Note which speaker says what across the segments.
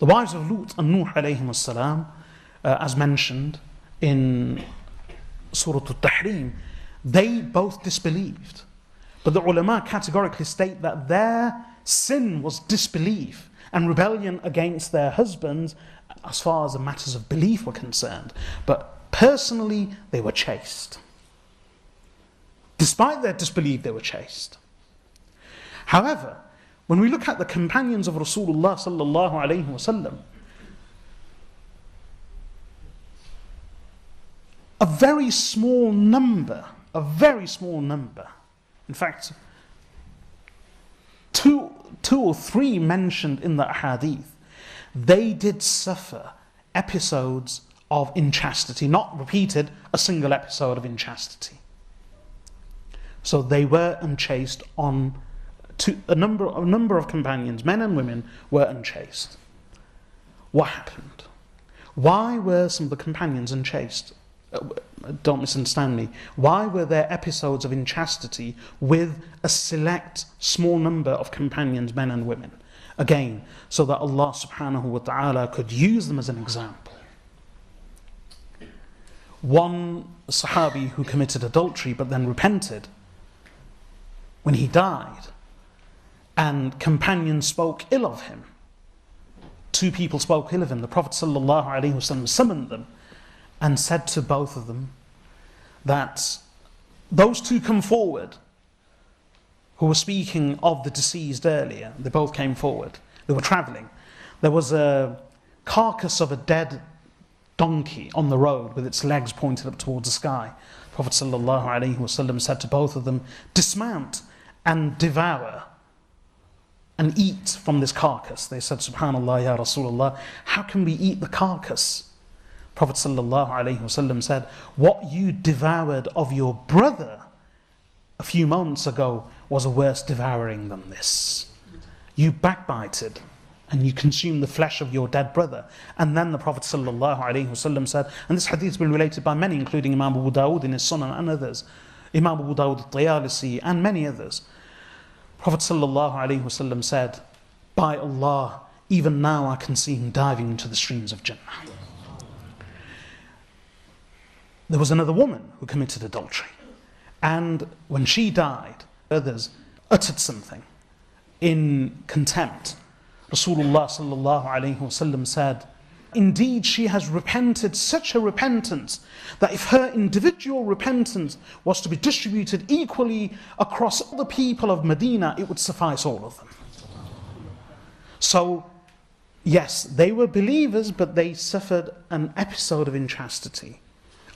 Speaker 1: The wives of Lut and Nuh alayhim salam, as mentioned in Surah Al-Tahrim, they both disbelieved. But the ulama categorically state that their sin was disbelief and rebellion against their husbands as far as the matters of belief were concerned. But personally, they were chaste. Despite their disbelief, they were chaste. However, when we look at the companions of Rasulullah sallallahu alayhi wasallam, a very small number, in fact, two or three mentioned in the hadith, they did suffer episodes of inchastity, not repeated a single episode of inchastity. So they were unchaste on a number of companions, men and women, were unchaste. What happened? Why were some of the companions unchaste? Don't misunderstand me. Why were there episodes of inchastity with a select small number of companions, men and women? Again, so that Allah subhanahu wa ta'ala could use them as an example. One Sahabi who committed adultery but then repented, when he died, and companions spoke ill of him, two people spoke ill of him, the Prophet sallallahu alaihi wasallam summoned them and said to both of them that those two come forward who were speaking of the deceased earlier. They both came forward. They were traveling. There was a carcass of a dead donkey on the road with its legs pointed up towards the sky. Prophet sallallahu alaihi wasallam said to both of them, dismount and devour and eat from this carcass. They said, Subhanallah, Ya Rasulullah, how can we eat the carcass? Prophet sallallahu alaihi wasallam said, what you devoured of your brother a few moments ago was a worse devouring than this. You backbited and you consumed the flesh of your dead brother. And then the Prophet sallallahu alaihi wasallam said, and this hadith has been related by many, including Imam Abu Dawud in his Sunan and others, Imam Abu Dawud al-Tayalisi and many others. Prophet sallallahu alaihi wasallam said, by Allah, even now I can see him diving into the streams of Jannah. There was another woman who committed adultery, and when she died, others uttered something in contempt. Rasulullah sallallahu alaihi wasallam said, indeed she has repented such a repentance that if her individual repentance was to be distributed equally across all the people of Medina, it would suffice all of them. So yes, they were believers, but they suffered an episode of inchastity.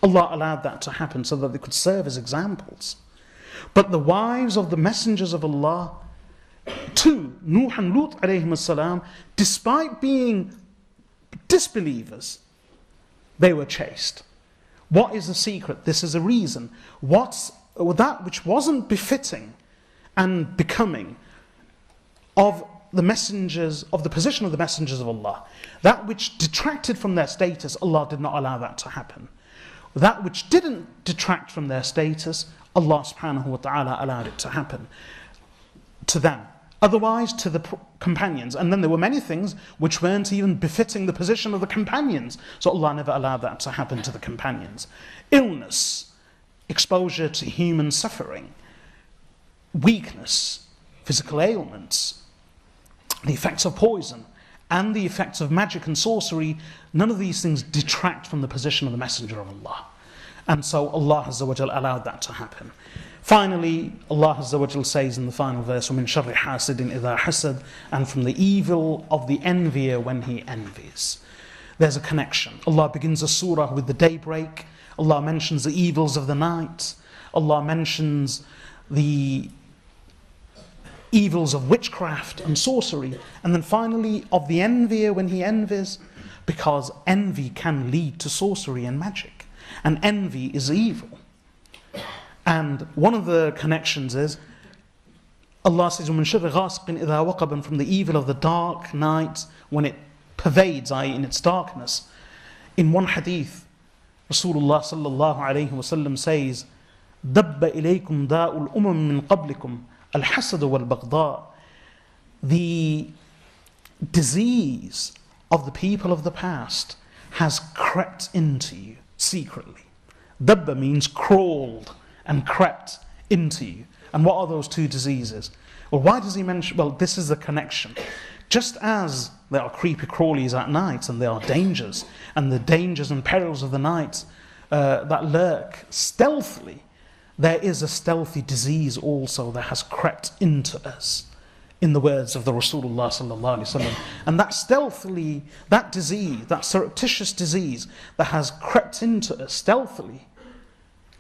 Speaker 1: Allah allowed that to happen so that they could serve as examples. But the wives of the messengers of Allah, too, Nuh and Lut alayhim salam, despite being disbelievers, they were chaste. What is the secret? This is a reason. That which wasn't befitting and becoming of the messengers, of the position of the messengers of Allah, that which detracted from their status, Allah did not allow that to happen. That which didn't detract from their status, Allah subhanahu wa ta'ala allowed it to happen to them. Otherwise, to the companions. And then there were many things which weren't even befitting the position of the companions. So Allah never allowed that to happen to the companions. Illness, exposure to human suffering, weakness, physical ailments, the effects of poison, and the effects of magic and sorcery, none of these things detract from the position of the Messenger of Allah. And so Allah Azza wa Jal allowed that to happen. Finally, Allah Azza wa Jal says in the final verse, وَمِن شَرِّ حَاسِدٍ إِذَا حَسَدٍ, and from the evil of the envier when he envies. There's a connection. Allah begins a surah with the daybreak. Allah mentions the evils of the night. Allah mentions the evils of witchcraft and sorcery. And then finally, of the envier when he envies, because envy can lead to sorcery and magic. And envy is evil. And one of the connections is, Allah says, وَمِن شَرِّ غَاسِقٍ إِذَا وَقَبٍ, from the evil of the dark night when it pervades, i.e. in its darkness. In one hadith, Rasulullah sallallahu alayhi wa sallam says, دَبَّ إِلَيْكُمْ دَاءُ الْأُمَمِ مِنْ قَبْلِكُمْ الْحَسَدُ وَالْبَغْضَاءُ. The disease of the people of the past has crept into you secretly. Dabba means crawled and crept into you. And what are those two diseases? Well, why does he mention? Well, this is the connection. Just as there are creepy crawlies at night and there are dangers, and the dangers and perils of the night that lurk stealthily, there is a stealthy disease also that has crept into us, in the words of the Rasulullah sallallahu alaihi wasallam. And that stealthily, that disease, that surreptitious disease that has crept into us stealthily,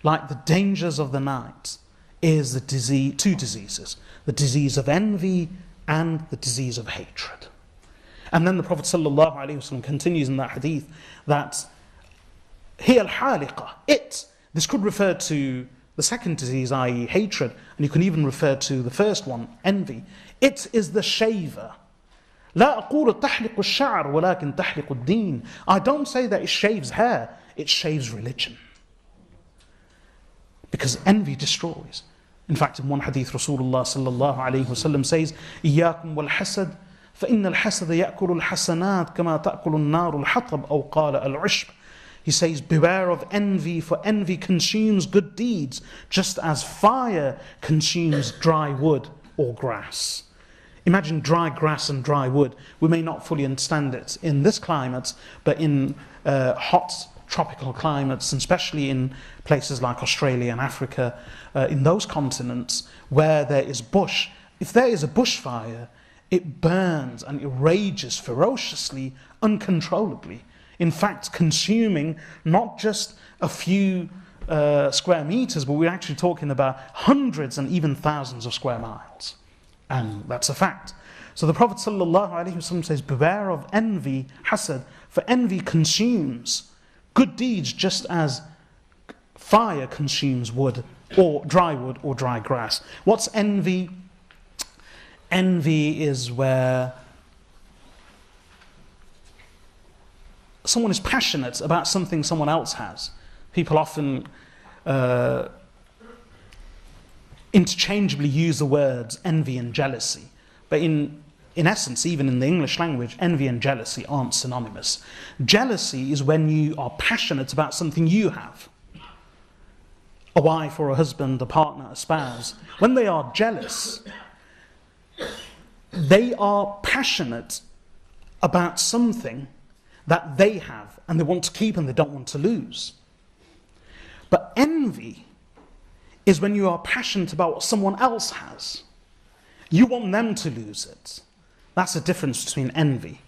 Speaker 1: like the dangers of the night, is the disease, two diseases: the disease of envy and the disease of hatred. And then the Prophet sallallahu alaihi wasallam continues in that hadith that hiya al-haliqa, this could refer to the second disease, i.e. hatred, and you can even refer to the first one, envy. It is the shaver. لا أقول تحلق الشعر ولكن تحلق الدين. I don't say that it shaves hair, it shaves religion. Because envy destroys. In fact, in one hadith, Rasulullah sallallahu alayhi wasallam says, إياكم والحسد فإن الحسد يأكل الحسنات كما تأكل النار الحطب أو قال العشب. He says, beware of envy, for envy consumes good deeds, just as fire consumes dry wood or grass. Imagine dry grass and dry wood. We may not fully understand it in this climate, but in hot tropical climates, and especially in places like Australia and Africa, in those continents where there is bush, if there is a bushfire, it burns and it rages ferociously, uncontrollably. In fact, consuming not just a few square meters, but we're actually talking about hundreds and even thousands of square miles. And that's a fact. So the Prophet ﷺ says, beware of envy, hasad, for envy consumes good deeds just as fire consumes wood or dry grass. What's envy? Envy is where someone is passionate about something someone else has. People often interchangeably use the words envy and jealousy. But in essence, even in the English language, envy and jealousy aren't synonymous. Jealousy is when you are passionate about something you have. A wife or a husband, a partner, a spouse. When they are jealous, they are passionate about something that they have and they want to keep and they don't want to lose. But envy is when you are passionate about what someone else has. You want them to lose it. That's the difference between envy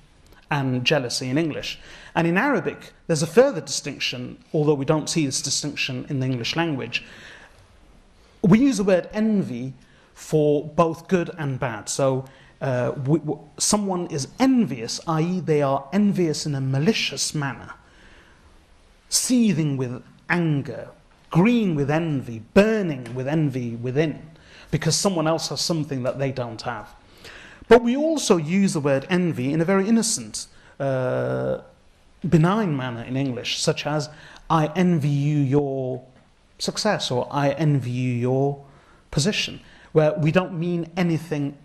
Speaker 1: and jealousy in English. And in Arabic, there's a further distinction, although we don't see this distinction in the English language. We use the word envy for both good and bad. So someone is envious, i.e. they are envious in a malicious manner, seething with anger, green with envy, burning with envy within, because someone else has something that they don't have. But we also use the word envy in a very innocent, benign manner in English, such as, I envy you your success, or I envy you your position, where we don't mean anything,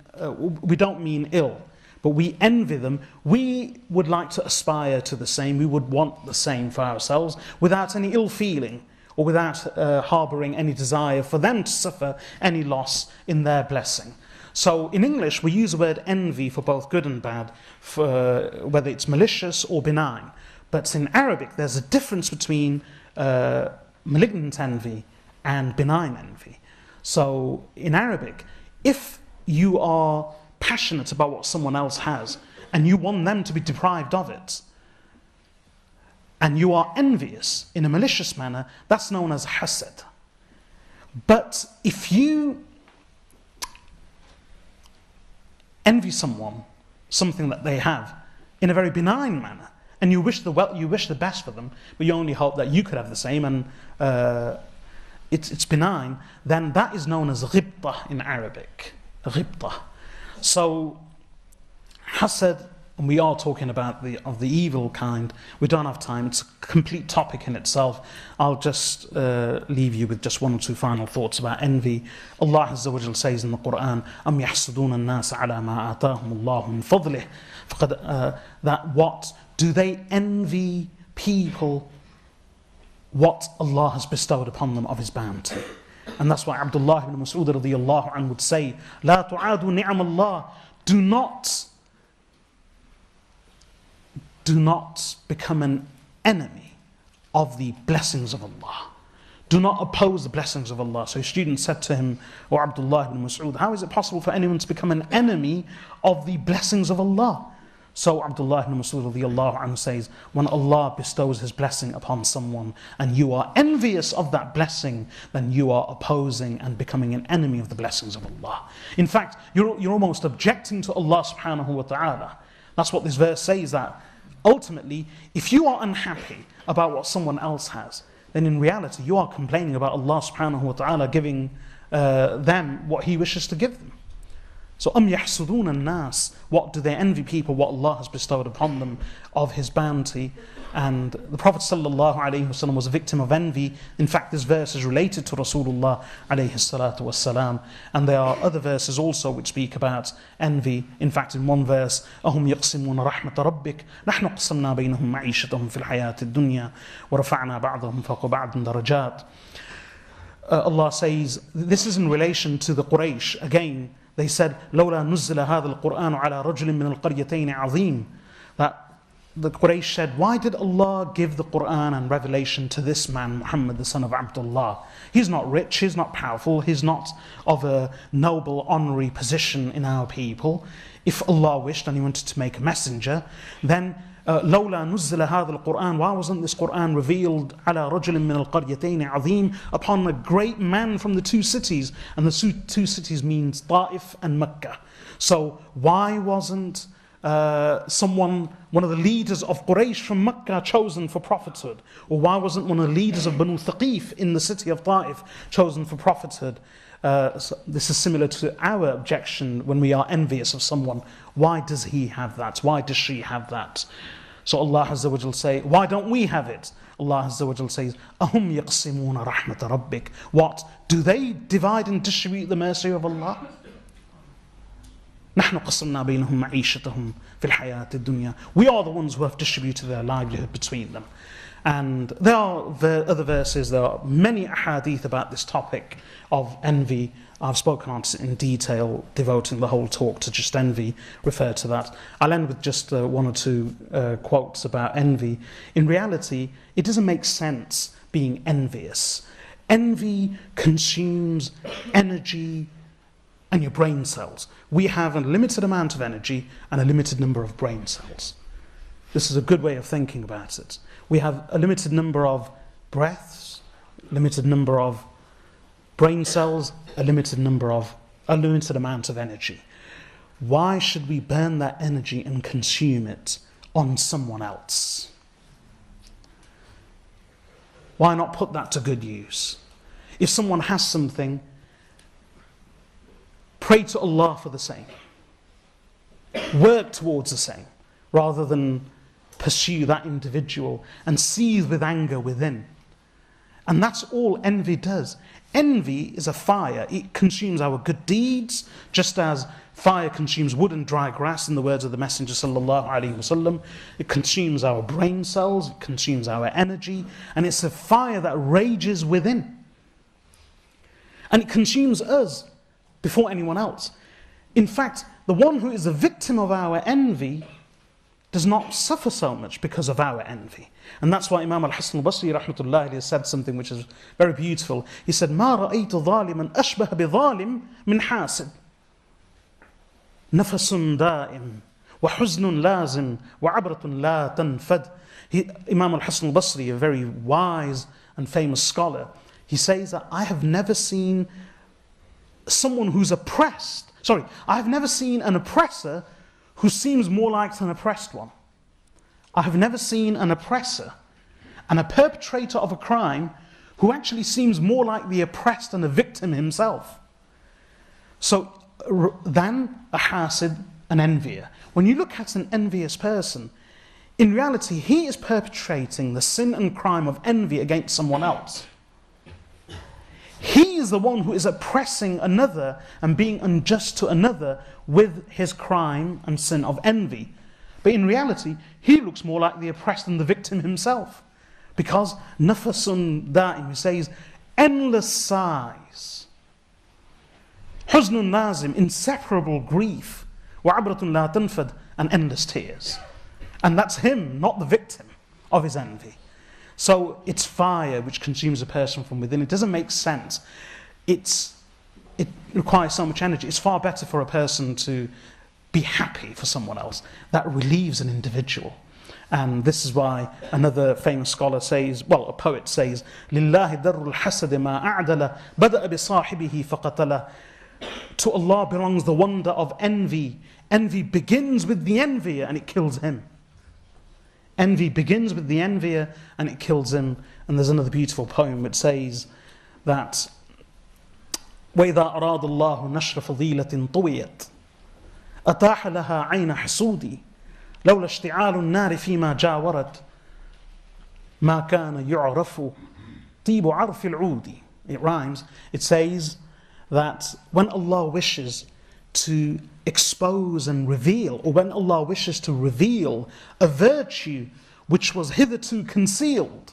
Speaker 1: we don't mean ill, but we envy them. We would like to aspire to the same, we would want the same for ourselves, without any ill feeling, or without harbouring any desire for them to suffer any loss in their blessing. So in English, we use the word envy for both good and bad, for whether it's malicious or benign. But in Arabic, there's a difference between malignant envy and benign envy. So in Arabic, if you are passionate about what someone else has, and you want them to be deprived of it, and you are envious in a malicious manner, that's known as hasad. But if you envy someone something that they have in a very benign manner, and you wish the best for them, but you only hope that you could have the same, and it's benign, then that is known as ghibta in Arabic. Ghibta. So hasad and we are talking about the evil kind. We don't have time. It's a complete topic in itself. I'll just leave you with just one or two final thoughts about envy. Allah Azza wa Jal says in the Quran, أَمْ يَحْسُدُونَ النَّاسَ عَلَى مَا آتَاهُمُ اللَّهُ مِنْ فَضْلِهِ that what? Do they envy people what Allah has bestowed upon them of His bounty? And that's why Abdullah ibn Mas'ud radiyallahu anhu would say, لا تعادوا نعم الله. Do not become an enemy of the blessings of Allah. Do not oppose the blessings of Allah. So a student said to him, or Abdullah ibn Mas'ud, how is it possible for anyone to become an enemy of the blessings of Allah? So Abdullah ibn Mas'ud radiyallahu anhu says, when Allah bestows His blessing upon someone and you are envious of that blessing, then you are opposing and becoming an enemy of the blessings of Allah. In fact, you're almost objecting to Allah subhanahu wa ta'ala. That's what this verse says, that ultimately, if you are unhappy about what someone else has, then in reality you are complaining about Allah subhanahu wa ta'ala giving them what He wishes to give them. So, أَمْ يَحْسُدُونَ النَّاسِ. What do they envy people, what Allah has bestowed upon them of His bounty? And the Prophet ﷺ was a victim of envy. In fact, this verse is related to Rasulullah ﷺ. And there are other verses also which speak about envy. In fact, in one verse, أَهُمْ يَقْسِمُونَ رَحْمَةَ رَبِّكَ نَحْنُ قَسَمْنَا بَيْنَهُمْ مَعِيشَتَهُمْ فِي الْحَيَاةِ الدُّنْيَا وَرَفَعْنَا بَعْضَهُمْ فَوْقَ بَعْضٍ دَرَجَاتٍ. Allah says, this is in relation to the Quraysh. Again, they said, لولا نزل هذا القرآن على رجل من القريتين عظيم. That the Quraysh said, why did Allah give the Quran and revelation to this man, Muhammad, the son of Abdullah? He's not rich, he's not powerful, he's not of a noble, honorary position in our people. If Allah wished and He wanted to make a messenger, then لولا نزل هذا القرآن, why wasn't this Quran revealed على رجل من القريتين عظيم, upon a great man from the two cities? And the two cities means Ta'if and Mecca. So why wasn't one of the leaders of Quraysh from Mecca chosen for prophethood? Or why wasn't one of the leaders of Banu Thaqif in the city of Ta'if chosen for prophethood? So this is similar to our objection when we are envious of someone. Why does he have that? Why does she have that? So Allah Azza wa Jal say, why don't we have it? Allah Azza wa Jal says, أَهُمْ يَقْسِمُونَ رَحْمَةَ رَبِّكَ. What? Do they divide and distribute the mercy of Allah? نحن قسمنا بينهم معيشتهم في الحياة الدنيا. We are the ones who have distributed their livelihood between them. And there are other verses, there are many ahadith about this topic of envy. I've spoken on it in detail, devoting the whole talk to just envy, refer to that. I'll end with just one or two quotes about envy. In reality, it doesn't make sense being envious. Envy consumes energy and your brain cells. We have a limited amount of energy and a limited number of brain cells. This is a good way of thinking about it. We have a limited number of breaths, limited number of brain cells, a limited amount of energy. Why should we burn that energy and consume it on someone else? Why not put that to good use? If someone has something, pray to Allah for the same. Work towards the same, rather than pursue that individual and seethe with anger within. And that's all envy does. Envy is a fire. It consumes our good deeds, just as fire consumes wood and dry grass, in the words of the Messenger sallallahu alaihi wasallam. It consumes our brain cells, it consumes our energy, and it's a fire that rages within. And it consumes us before anyone else. In fact, the one who is a victim of our envy does not suffer so much because of our envy. And that's why Imam al-Hasan al-Basri rahmatullahi alayhi said something which is very beautiful. He said, مَا رَأَيْتُ ظَالِمًا أَشْبَهَ بِظَالِمٍ مِنْ حَاسِدٍ نَفَسٌ دَائِمٌ وَحُزْنٌ لَازِمٌ وَعَبْرَةٌ لَا تَنْفَدْ. Imam al-Hasan al-Basri, a very wise and famous scholar, he says that I have never seen someone who's oppressed. I have never seen an oppressor who seems more like an oppressed one. I have never seen an oppressor and a perpetrator of a crime who actually seems more like the oppressed and the victim himself. So, than a hasid an envier. When you look at an envious person, in reality, he is perpetrating the sin and crime of envy against someone else. He is the one who is oppressing another and being unjust to another with his crime and sin of envy. But in reality, he looks more like the oppressed than the victim himself. Because nafasun da'im, he says, endless sighs. Huznun nazim, inseparable grief. Wa'abratun la tanfad, and endless tears. And that's him, not the victim of his envy. So it's fire which consumes a person from within. It doesn't make sense. It requires so much energy. It's far better for a person to be happy for someone else. That relieves an individual. And this is why another famous scholar says, well, a poet says, لِلَّهِ دَرُّ الْحَسَدِ مَا أَعْدَلَ بَدَأَ بِصَاحِبِهِ فَقَتَلَ. To Allah belongs the wonder of envy. Envy begins with the envier and it kills him. Envy begins with the envier and it kills him. And there's another beautiful poem which says that وَإِذَا أَرَادَ اللَّهُ نَشْرَ فَضِيلَةٍ طُوِيَتْ أَتَاحَ لَهَا عَيْنَ حِسُودِ لَوْلَا اشْتِعَالُ النَّارِ فِيمَا جَاوَرَتْ مَا كَانَ يُعْرَفُ طِيبُ عَرْفِ الْعُودِ. It rhymes. It says that when Allah wishes to expose and reveal, or when Allah wishes to reveal a virtue which was hitherto concealed,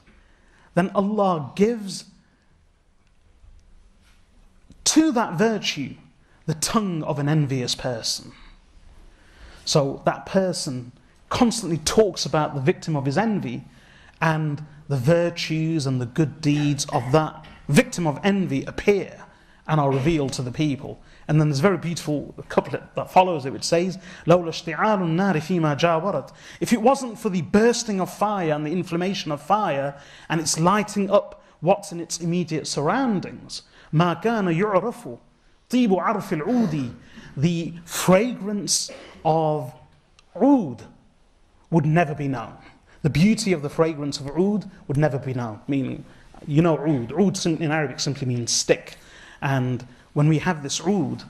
Speaker 1: then Allah gives to that virtue the tongue of an envious person. So that person constantly talks about the victim of his envy, and the virtues and the good deeds of that victim of envy appear and are revealed to the people. And then there's a very beautiful couplet that follows it, which says, لَوْلَا اشْتِعَالُ النَّارِ فِيمَا جَاوَرَتْ. If it wasn't for the bursting of fire and the inflammation of fire, and it's lighting up what's in its immediate surroundings, مَا كَانَ يُعْرَفُ طِيبُ عَرْفِ الْعُودِ. The fragrance of oud would never be known. The beauty of the fragrance of oud would never be known. Meaning, you know oud. Oud in Arabic simply means stick. And when we have this oud,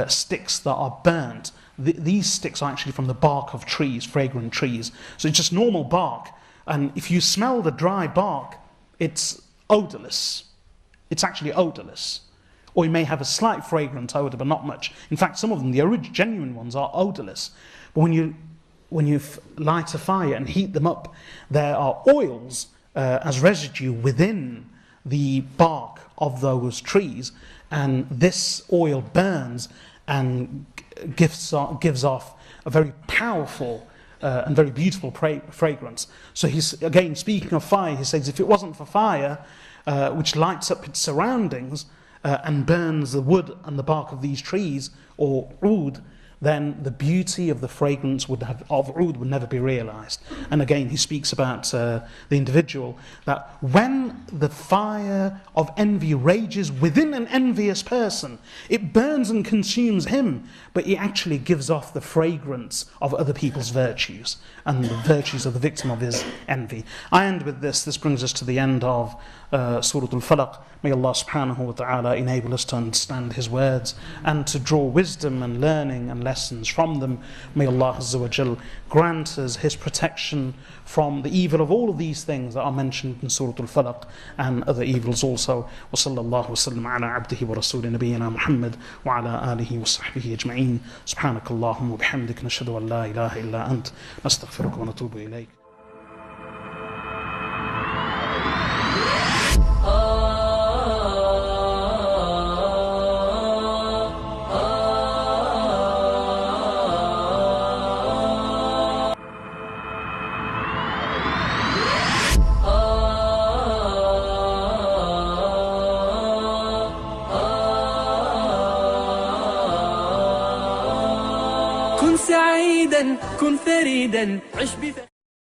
Speaker 1: sticks that are burnt, these sticks are actually from the bark of trees, fragrant trees. So it's just normal bark. And if you smell the dry bark, it's odorless. It's actually odorless. Or you may have a slight fragrant odor, but not much. In fact, some of them, the genuine ones, are odorless. But when you light a fire and heat them up, there are oils as residue within the bark of those trees, and this oil burns and gives off a very powerful and very beautiful fragrance. So he's, again, speaking of fire, he says, if it wasn't for fire, which lights up its surroundings and burns the wood and the bark of these trees, or oud, then the beauty of the fragrance of oud would never be realized. And again, he speaks about the individual, that when the fire of envy rages within an envious person, it burns and consumes him, but it actually gives off the fragrance of other people's virtues and the virtues of the victim of his envy. I end with this. This brings us to the end of Surah Al-Falaq. May Allah subhanahu wa ta'ala enable us to understand His words and to draw wisdom and learning and lessons from them. May Allah Azza wa Jal grant us His protection from the evil of all of these things that are mentioned in Surah Al-Falaq and other evils also. Wa sallallahu wa sallam ala abdihi wa rasuli nabiyyina Muhammad wa ala alihi wa sahbihi ajma'in. Subhanakallahumma wa bihamdika nashhadu an la ilaha illa ant nastaghfiruka wa natubu ilayk.
Speaker 2: كن سعيدا كن فريدا عش